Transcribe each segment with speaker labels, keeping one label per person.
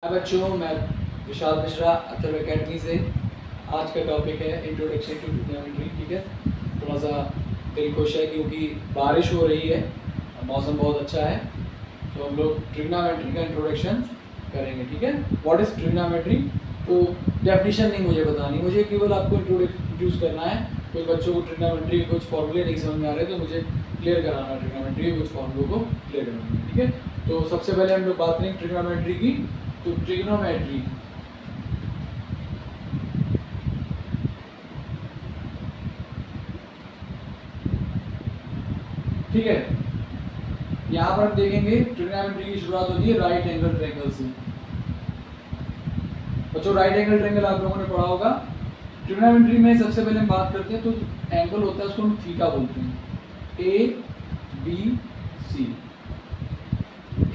Speaker 1: हाय बच्चों, मैं विशाल मिश्रा अथर्व अकेडमी से। आज का टॉपिक है इंट्रोडक्शन टू ट्रिग्नोमेट्री। ठीक है, थोड़ा सा दिल खुश है क्योंकि बारिश हो रही है, मौसम बहुत अच्छा है, तो हम लोग ट्रिग्नोमेट्री का इंट्रोडक्शन करेंगे। ठीक है, व्हाट इज़ ट्रिग्नोमेट्री? तो डेफिनेशन नहीं मुझे बतानी, मुझे केवल आपको इंट्रोड्यूस करना है। कोई बच्चों को ट्रिग्नोमेट्री के कुछ फॉर्मूले नहीं समझ में आ रहे तो मुझे क्लियर कराना है, ट्रिग्नोमेट्री के कुछ फॉर्मूलों को क्लियर कराना है। ठीक है, तो सबसे पहले हम लोग बात करेंगे ट्रिग्नोमेट्री की। तो ट्रिग्नोमेट्री ठीक है, यहाँ पर हम देखेंगे ट्रिग्नोमेट्री की शुरुआत होती है राइट एंगल ट्रायंगल से। बच्चों, राइट एंगल ट्रायंगल आप लोगों ने पढ़ा होगा। ट्रिग्नोमेट्री में सबसे पहले हम बात करते हैं तो एंगल होता है, उसको हम थीटा बोलते हैं। ए बी सी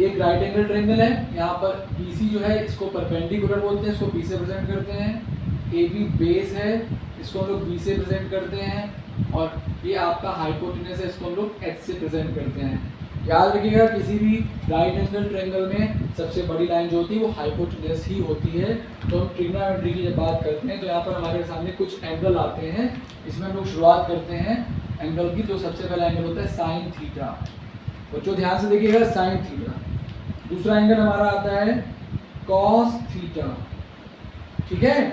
Speaker 1: एक राइट एंगल ट्रायंगल है। यहाँ पर BC जो है इसको परपेंडिकुलर बोलते हैं, इसको B से प्रेजेंट करते हैं। AB बेस है, इसको हम लोग B से प्रेजेंट करते हैं। और ये आपका हाइपोटेनस है, इसको हम लोग H से प्रेजेंट करते हैं। याद रखिएगा, किसी भी राइट एंगल ट्रायंगल में सबसे बड़ी लाइन जो होती है वो हाइपोटेनस ही होती है। तो हम ट्रिग्नोमेट्री की जब बात करते हैं तो यहाँ पर हमारे सामने कुछ एंगल आते हैं, इसमें हम लोग शुरुआत करते हैं एंगल की। तो सबसे पहला एंगल होता है साइन थीटा। बच्चों ध्यान से देखिएगा, साइन थीटा। दूसरा एंगल हमारा आता है कॉस थीटा। ठीक है,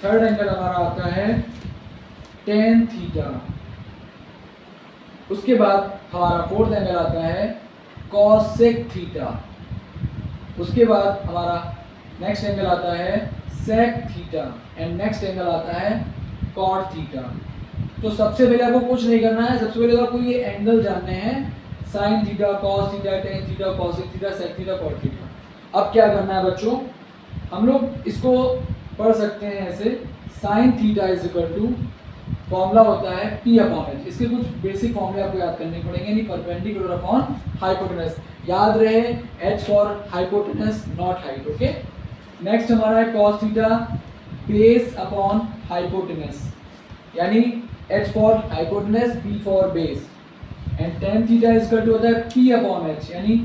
Speaker 1: थर्ड एंगल हमारा आता है टेन थीटा। उसके बाद हमारा फोर्थ एंगल आता है कॉसेक थीटा। उसके बाद हमारा नेक्स्ट एंगल आता है sec theta and next angle आता है कॉट थीटा। तो सबसे पहले आपको कुछ नहीं करना है, सबसे पहले आपको ये एंगल जानने हैं, sine theta, cos theta, tan theta, cosec theta, sec theta, cot theta. अब क्या करना है बच्चों, हम लोग इसको पढ़ सकते हैं ऐसे, sine theta is equal to formula होता है P अपॉन H। इसके कुछ बेसिक फॉर्मूले आपको याद करने पड़ेंगे, यानी परपेंडिकुलर अपॉन हाइपोटेनस। याद रहे, H for hypotenuse not height. Okay, next हमारा है cos theta, base upon hypotenuse, यानी H for hypotenuse, P for base. And tan theta is equal to होता है P अपॉन H, यानी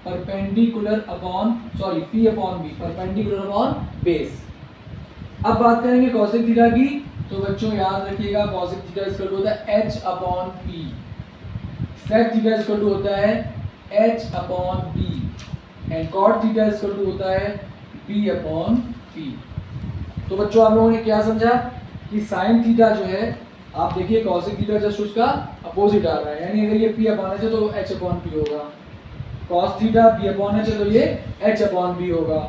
Speaker 1: perpendicular upon P upon B, perpendicular upon base. अब बात करेंगे cosec theta की। तो बच्चों याद रखिएगा, cosec theta is equal to होता है H upon P। Sec theta is equal to होता है H upon B and cot theta is equal to होता है B अपॉन P। तो बच्चों आप लोगों ने क्या समझा कि साइन थीटा जो है, आप देखिए कॉसेक थीटा जस्ट उसका अपोजिट आ रहा है, यानी अगर ये P अपॉन H है तो H अपॉन P होगा। Cos theta P upon H है तो ये H अपॉन B होगा।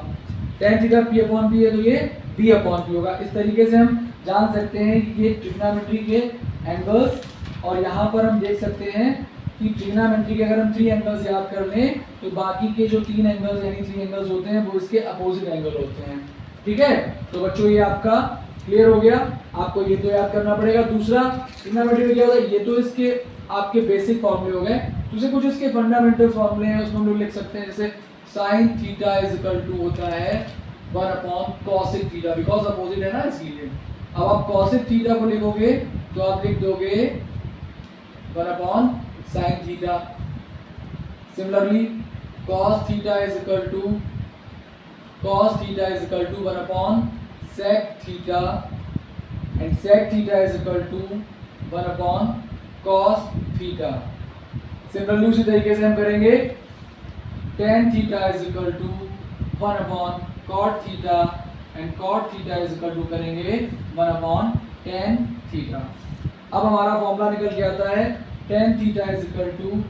Speaker 1: Tan theta P upon B है तो ये B अपॉन P होगा। इस तरीके से हम जान सकते हैं कि ये ट्रिग्नोमेट्री के एंगल्स, और यहाँ पर हम देख सकते हैं कि ट्रिग्नोमेट्री के अगर हम 3 एंगल्स याद कर लें तो बाकी के जो 3 एंगल्स यानी 3 एंगल्स होते हैं वो इसके अपोजिट एंगल होते हैं। ठीक है, तो बच्चों ये आपका क्लियर हो गया। आपको ये तो याद करना पड़ेगा। दूसरा, ट्रिग्नोमेट्री में क्या होता है, ये तो इसके आपके बेसिक फॉर्मूले हो गए। दूसरे कुछ इसके फंडामेंटल फॉर्मूले हैं, उसमें हम लोग लिख सकते हैं, जैसे sine theta is equal to होता है 1 upon cosec theta, because opposite है ना इसलिए। अब आप कॉसेक थीटा को लिखोगे तो आप लिख दोगे 1 upon sine theta. Similarly cos theta is equal to 1 upon sec theta and sec theta is equal to 1 upon cos theta. Similarly उसी तरीके से हम करेंगे tan theta is equal to 1 upon cot theta and cot theta is equal to करेंगे 1 upon tan theta. अब हमारा formula निकल के आता है tan theta is equal to,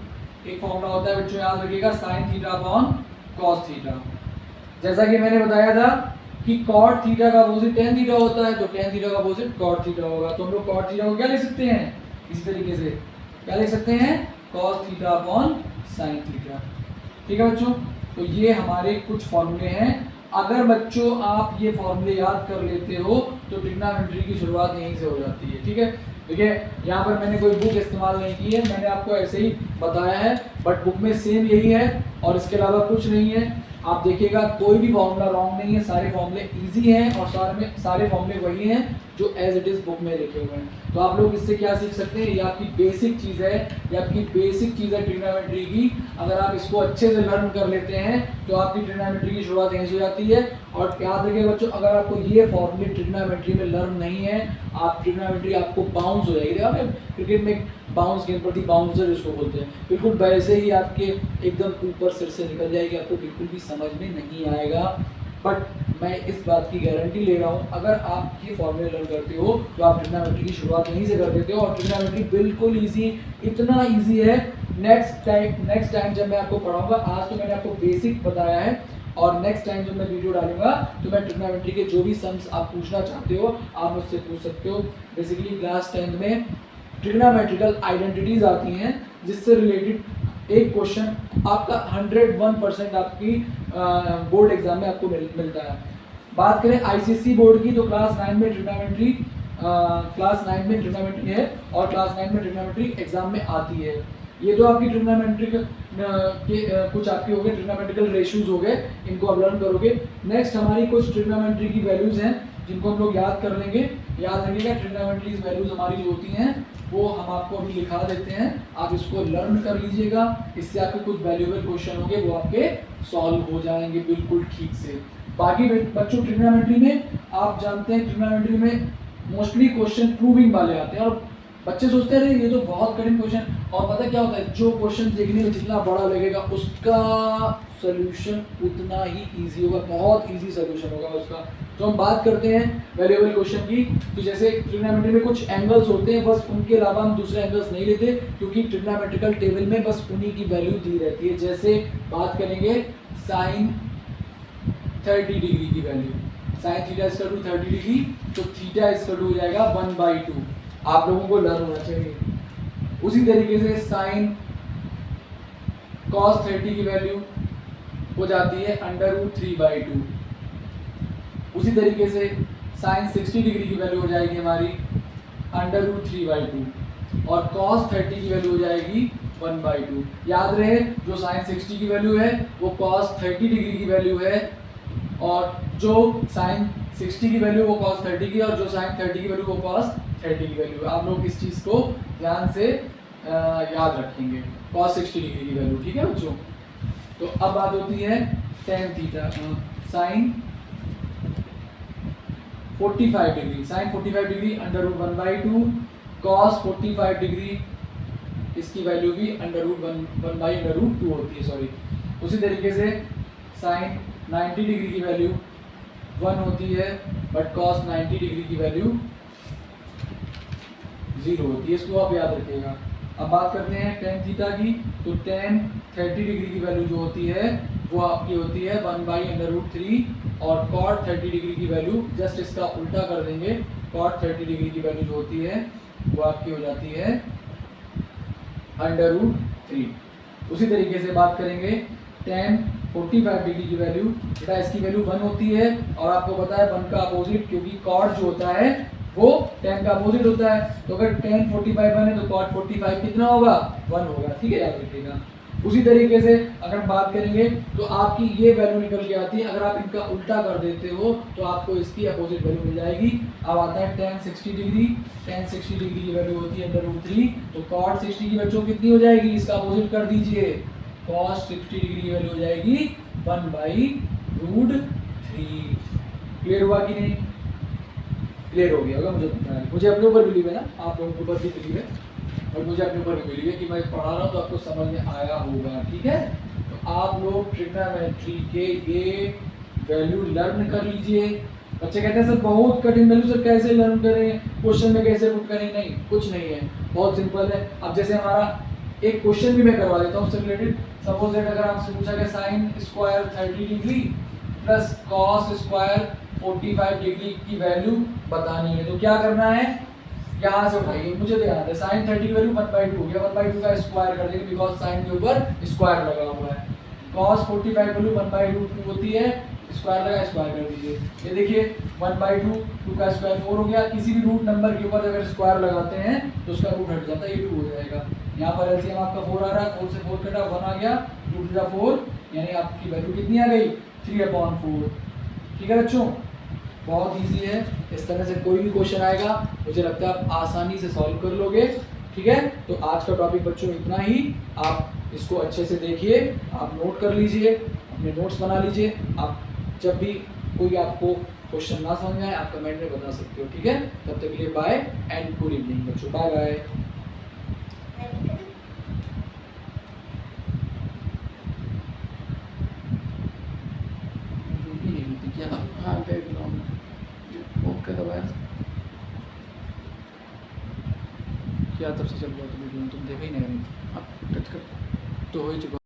Speaker 1: एक फॉर्मूला होता है बच्चों याद रखिएगा, sine theta upon cos theta. जैसा कि मैंने बताया था कि कॉट थीटा का अपोजिट टेन थीटा होता है, तो टेन थीटा का अपोजिट कॉट थीटा होगा। तो हम लोग कॉट थीटा को क्या लिख सकते हैं, इसी तरीके से क्या लिख सकते हैं, cos theta upon sine theta. ठीक है बच्चों, तो ये हमारे कुछ फॉर्मूले हैं। अगर बच्चों आप ये फॉर्मूले याद कर लेते हो तो ट्रिग्नोमेट्री की शुरुआत यहीं से हो जाती है। ठीक है, देखिए यहाँ पर मैंने कोई बुक इस्तेमाल नहीं की है, मैंने आपको ऐसे ही बताया है, बट बुक में सेम यही है और इसके अलावा कुछ नहीं है। आप देखिएगा कोई भी फॉर्मूला रॉन्ग नहीं है, सारे फॉर्मूले इजी हैं और सारे फॉर्मूले वही हैं जो एज इट इज बुक में लिखे हुए हैं। तो आप लोग इससे क्या सीख सकते हैं, ये आपकी बेसिक चीज़ है, ये आपकी बेसिक चीज़ है ट्रिग्नोमेट्री की। अगर आप इसको अच्छे से लर्न कर लेते हैं तो आपकी ट्रिग्नोमेट्री की शुरुआत यहीं से हो जाती है। और याद रखिए बच्चों, अगर आपको ये फॉर्मूले ट्रिग्नोमेट्री में लर्न नहीं है, आप ट्रिग्नोमेट्री आपको बाउंस हो जाएगी। देखा क्रिकेट में बाउंस, गेंद पर बाउंसर जिसको बोलते हैं, बिल्कुल वैसे ही आपके एकदम ऊपर सिर से निकल जाएगी, आपको बिल्कुल भी समझ में नहीं आएगा। बट मैं इस बात की गारंटी ले रहा हूँ, अगर आप ये फॉर्मूले लर्न करते हो तो आप ट्रिग्नोमेट्री की शुरुआत यहीं से कर देते हो। और ट्रिग्नोमेट्री बिल्कुल ईजी, इतना ईजी है। नेक्स्ट टाइम जब मैं आपको पढ़ाऊंगा, आज तो मैंने आपको बेसिक बताया है, और नेक्स्ट टाइम जब मैं वीडियो डालूंगा तो मैं ट्रिग्नोमेट्री के जो भी सम्स आप पूछना चाहते हो आप मुझसे पूछ सकते हो। बेसिकली क्लास 10th में ट्रिग्नोमेट्रिकल आइडेंटिटीज आती हैं, जिससे रिलेटेड एक क्वेश्चन आपका 101% आपकी बोर्ड एग्जाम में आपको मिलता है। बात करें आईसीएसई बोर्ड की, तो क्लास 9 में ट्रिग्नोमेट्री है और क्लास 9 में ट्रिग्नोमेट्री एग्जाम में आती है। ये तो आपकी ट्रिग्नोमेट्री के कुछ आपके हो गए, ट्रिग्नोमेट्रिकल रेशियोज हो गए, इनको आप लर्न करोगे। नेक्स्ट हमारी कुछ ट्रिग्नोमेट्री की वैल्यूज हैं जिनको हम लोग याद कर लेंगे। याद रखिएगा ट्रिग्नोमेट्री वैल्यूज हमारी जो होती हैं वो हम आपको अभी लिखा देते हैं, आप इसको लर्न कर लीजिएगा। इससे आपके कुछ वैल्यूएबल क्वेश्चन होंगे वो आपके सॉल्व हो जाएंगे बिल्कुल ठीक से। बाकी बच्चों ट्रिग्नोमेट्री में आप जानते हैं, ट्रिग्नोमेट्री में मोस्टली क्वेश्चन प्रूविंग वाले आते हैं और बच्चे सोचते हैं ये तो बहुत कठिन क्वेश्चन, और पता क्या होता है, जो क्वेश्चन देखने में जितना बड़ा लगेगा उसका सोल्यूशन उतना ही इजी होगा, बहुत इजी सोल्यूशन होगा उसका। तो हम बात करते हैं वैल्यूएबल क्वेश्चन की, तो जैसे ट्रिग्नोमेट्री में कुछ एंगल्स होते हैं, बस उनके अलावा हम दूसरे एंगल्स नहीं लेते, क्योंकि ट्रिग्नोमेट्रिकल टेबल में बस उन्हीं की वैल्यू दी रहती है। जैसे बात करेंगे साइन 30 डिग्री की value, sine theta is equal to 30 degree, तो थीटा इज इक्वल टू हो जाएगा 1/2। आप लोगों को लर्न होना चाहिए। उसी तरीके से साइन cos 30 की वैल्यू हो जाती है √3/2। उसी तरीके से साइन 60 डिग्री की वैल्यू हो जाएगी हमारी √3/2 और cos 30 की वैल्यू हो जाएगी 1/2। याद रहे जो साइन 60 की वैल्यू है वो cos 30 डिग्री की वैल्यू है, और जो साइन 60 की वैल्यू वो cos 30 की, और जो साइन 30 की वैल्यू वो cos 30 की वैल्यू है। आप लोग इस चीज़ को ध्यान से याद रखेंगे, cos 60 डिग्री की वैल्यू, ठीक है बच्चों। तो अब बात होती है tan theta, sine 45 degree, sine 45 degree √1/2, cos 45 degree इसकी वैल्यू भी √1/√2 होती है, सॉरी। उसी तरीके से साइन 90 डिग्री की वैल्यू 1 होती है, बट cos 90 डिग्री की वैल्यू 0 होती है, इसको आप याद रखिएगा। अब बात करते हैं tan थीटा की, तो tan 30 डिग्री की वैल्यू जो होती है वो आपकी होती है 1/√3, और cot 30 डिग्री की वैल्यू जस्ट इसका उल्टा कर देंगे, cot 30 डिग्री की वैल्यू जो होती है वो आपकी हो जाती है √3। उसी तरीके से बात करेंगे tan 45 डिग्री की वैल्यू, बेटा इसकी वैल्यू 1 होती है, और आपको पता है 1 का अपोजिट, क्योंकि cot जो होता है वो tan का अपोजिट होता है, तो अगर tan 45 1 है तो cot 45 कितना होगा, 1 होगा, ठीक है, याद रखिएगा। उसी तरीके से अगर बात करेंगे तो आपकी ये वैल्यू निकल के आती है, अगर आप इनका उल्टा कर देते हो तो आपको इसकी अपोजिट वैल्यू मिल जाएगी। अब आता है tan 60 डिग्री, tan 60 डिग्री की वैल्यू होती है √3, तो cot 60 की बच्चों कितनी हो जाएगी, इसका अपोजिट कर दीजिए, cos 60 डिग्री की वैल्यू हो जाएगी 1/√3। क्लियर हुआ कि नहीं? क्लियर हो गया होगा, मुझे पता है, मुझे अपने ऊपर बिलीव है ना, आप लोगों के ऊपर भी बिलीव है, और मुझे अपने ऊपर भी बिलीव है कि मैं पढ़ा रहा हूँ तो आपको समझ में आया होगा, ठीक है। तो आप लोग ट्रिग्नोमेट्री के ये वैल्यू लर्न कर लीजिए। बच्चे कहते हैं सर बहुत कठिन वैल्यू, सर कैसे लर्न करें, क्वेश्चन में कैसे पुट करें? नहीं, कुछ नहीं है, बहुत सिंपल है। अब जैसे हमारा एक क्वेश्चन भी मैं करवा देता हूँ उससे रिलेटेड। सपोज दैट अगर आपसे पूछा गया sine square 30 degree plus cos square 45 degree की वैल्यू बतानी है, तो क्या करना है, यहाँ से उठाइए, मुझे ध्यान है साइन 30 की वैल्यू 1/2 हो गया, 1/2 का स्क्वायर कर देंगे बिकॉज साइन के ऊपर स्क्वायर लगा हुआ है। cos 45 वैल्यू 1/√2 होती है, स्क्वायर लगा, स्क्वायर कर दीजिए। ये देखिए 1/2, 2 का स्क्वायर 4 हो गया। किसी भी रूट नंबर के ऊपर अगर स्क्वायर लगाते हैं तो उसका रूट हट जाता है, ये 2 हो जाएगा। यहाँ पर एलसीएम आपका 4 आ रहा है, 4 से 4 कटा 1 आ गया, 2 4 यानी आपकी वैल्यू कितनी आ गई 3/4। ठीक है बच्चों, बहुत इजी है। इस तरह से कोई भी क्वेश्चन आएगा मुझे लगता है आप आसानी से सॉल्व कर लोगे। ठीक है, तो आज का टॉपिक बच्चों इतना ही। आप इसको अच्छे से देखिए, आप नोट कर लीजिए, अपने नोट्स बना लीजिए। आप जब भी कोई आपको क्वेश्चन ना समझ आए आप कमेंट में बता सकते हो। ठीक है, तब तक के लिए बाय एंड गुड इवनिंग बच्चों, बाय बाय। हाँ देख लो हमने ओके दबाया क्या तब से चल रहा था वीडियो, तुम देखा ही नहीं, अब टच कर तो हो ही चुका।